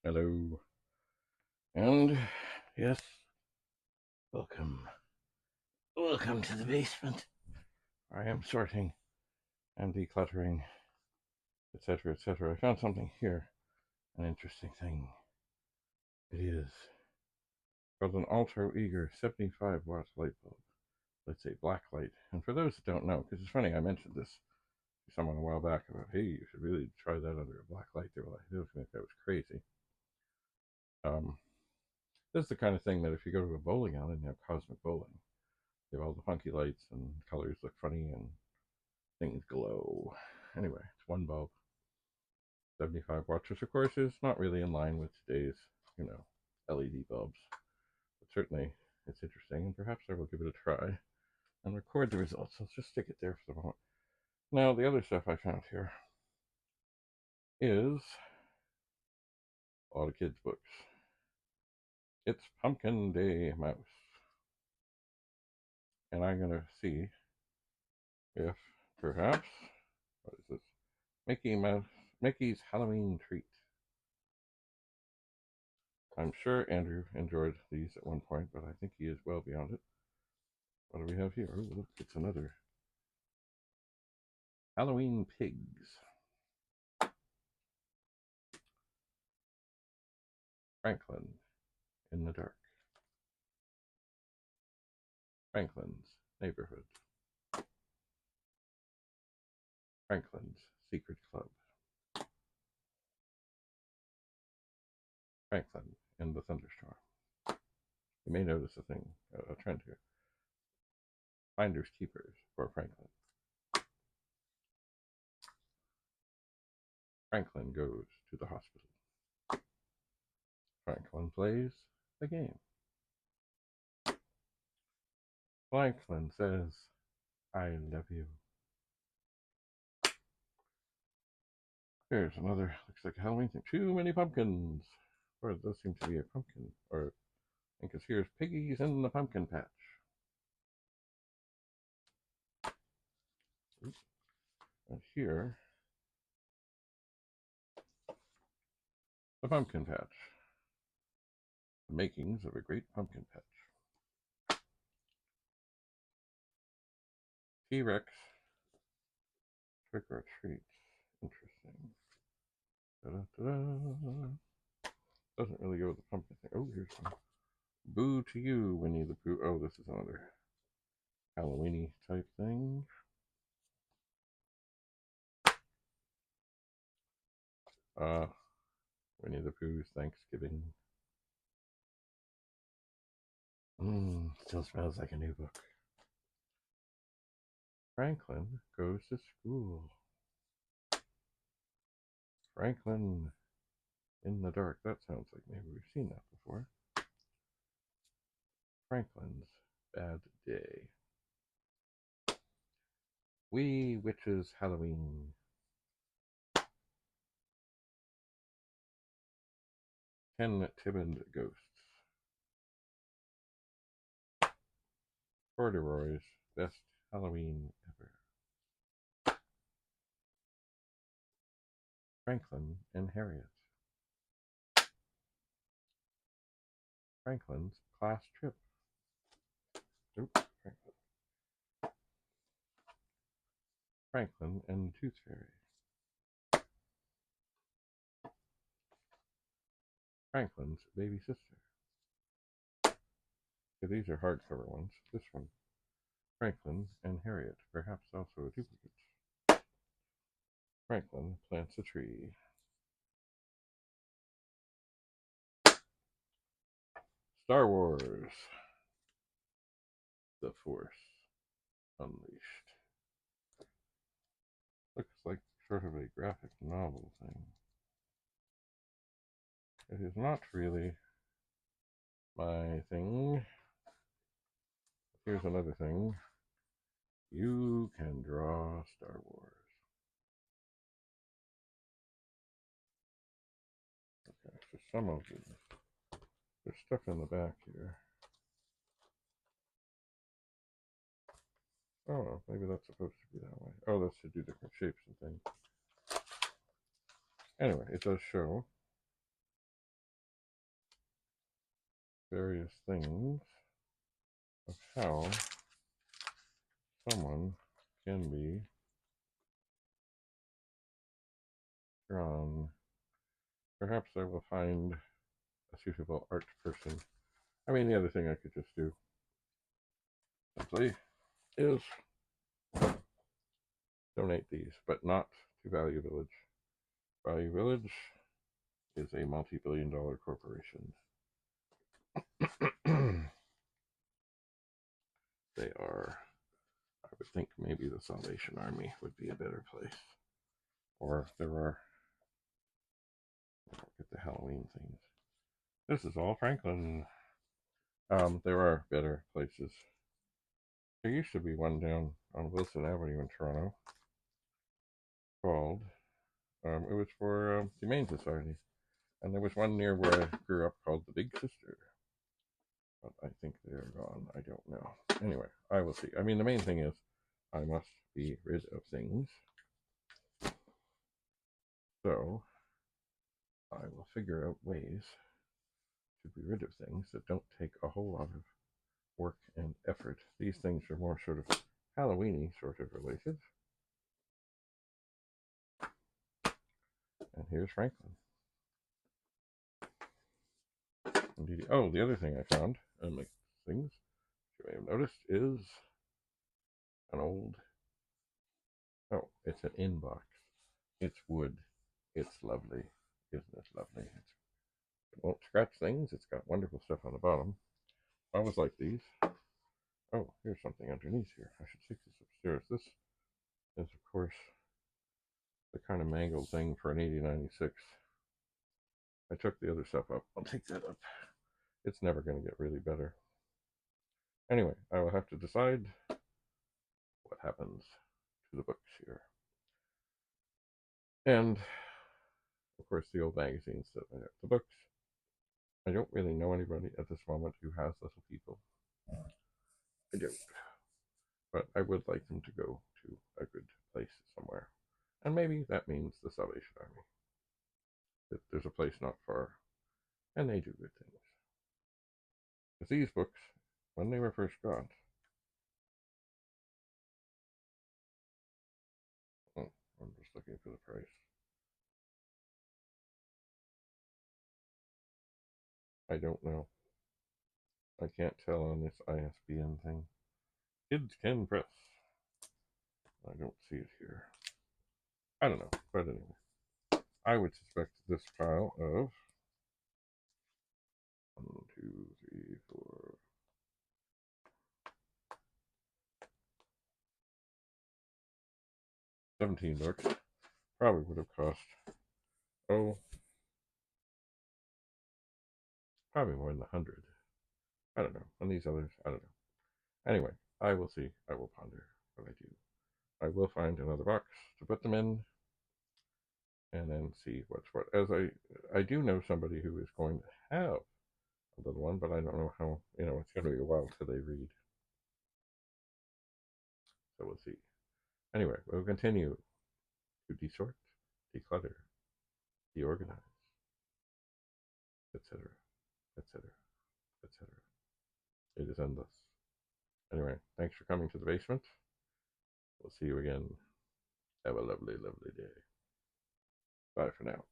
Hello. And yes, welcome. Welcome to the basement. I am sorting and decluttering, etc., etc. I found something here, an interesting thing. It is called an Alto Eager 75-watt light bulb. Let's say black light. And for those that don't know, because it's funny, I mentioned this to someone a while back about, hey, you should really try that under a black light. They were like, they was going to think that was crazy. This is the kind of thing that if you go to a bowling alley and you have cosmic bowling, they have all the funky lights and colors look funny and things glow. Anyway, it's one bulb, 75 watts, which of course is not really in line with today's, LED bulbs. But certainly it's interesting, and perhaps I will give it a try and record the results. I'll just stick it there for the moment. Now, the other stuff I found here is a lot of kids' books. It's Pumpkin Day Mouse. And I'm going to see if perhaps, what is this? Mickey's Halloween Treat. I'm sure Andrew enjoyed these at one point, but I think he is well beyond it. What do we have here? Oh, look, it's another Halloween Pigs. Franklin in the dark. Franklin's neighborhood. Franklin's secret club. Franklin in the thunderstorm. You may notice a trend here. Finders keepers for Franklin. Franklin goes to the hospital. Franklin plays the game. Franklin says, I love you. Here's another, looks like a Halloween thing. Too many pumpkins. Or it does seem to be a pumpkin. Or I think it's here's Piggies in the Pumpkin Patch. Oops. And here, the Pumpkin Patch. The makings of a great pumpkin patch. T-Rex. Trick or treat. Interesting. Da-da-da-da. Doesn't really go with the pumpkin thing. Oh, here's one. Boo to you, Winnie the Pooh. Oh, this is another Halloweeny type thing. Winnie the Pooh's Thanksgiving. Still smells like a new book. Franklin goes to school. Franklin in the dark. That sounds like maybe we've seen that before. Franklin's bad day. Wee Witches Halloween. Ken Tibbin Ghosts. Corduroy's best Halloween ever. Franklin and Harriet. Franklin's class trip. Oops, Franklin. Franklin and the Tooth Fairy. Franklin's baby sister. So these are hardcover ones. This one, Franklin and Harriet, perhaps also a duplicate. Franklin plants a tree. Star Wars. The Force Unleashed. Looks like sort of a graphic novel thing. It is not really my thing. Here's another thing. You can draw Star Wars. Okay, so some of these. There's stuff in the back here. Oh, maybe that's supposed to be that way. Oh, that's to do different shapes and things. Anyway, it does show various things of how someone can be drawn. Perhaps I will find a suitable art person. I mean, the other thing I could just do simply is donate these, but not to Value Village. Value Village is a multi-billion-dollar corporation. They are, I would think maybe the Salvation Army would be a better place. Or there are, I don't get the Halloween things. This is all Franklin. There are better places. There used to be one down on Wilson Avenue in Toronto called, it was for the Humane Society. And there was one near where I grew up called the Big Sister. But I think they're gone. I don't know. Anyway, I will see. I mean, the main thing is I must be rid of things. So I will figure out ways to be rid of things that don't take a whole lot of work and effort. These things are more sort of Halloween-y sort of related. And here's Franklin. Indeed. Oh, the other thing I found, among things you may have noticed, is an old, oh, it's an inbox. It's wood. It's lovely. Isn't it lovely? It won't scratch things. It's got wonderful stuff on the bottom. I always like these. Oh, here's something underneath here. I should take this upstairs. This is, of course, the kind of mangled thing for an 8096. I took the other stuff up. I'll take that up. It's never going to get really better. Anyway, I will have to decide what happens to the books here. And, of course, the old magazines that I have. The books. I don't really know anybody at this moment who has Little People. I don't. But I would like them to go to a good place somewhere. And maybe that means the Salvation Army. That there's a place not far, and they do good things. Because these books, when they were first got, oh, I'm just looking for the price. I don't know. I can't tell on this ISBN thing. Kids Can Press. I don't see it here. I don't know, but anyway. I would suspect this pile of 1, 2, 3, 4, 17 books probably would have cost, oh, probably more than 100. I don't know. On these others, I don't know. Anyway, I will see. I will ponder what I do. I will find another box to put them in, and then see what's what. As I do know somebody who is going to have a little one, but I don't know how. It's going to be a while till they read. So we'll see. Anyway, we'll continue to desort, declutter, deorganize, etc., etc., etc. It is endless. Anyway, thanks for coming to the basement. We'll see you again. Have a lovely, lovely day. Bye for now.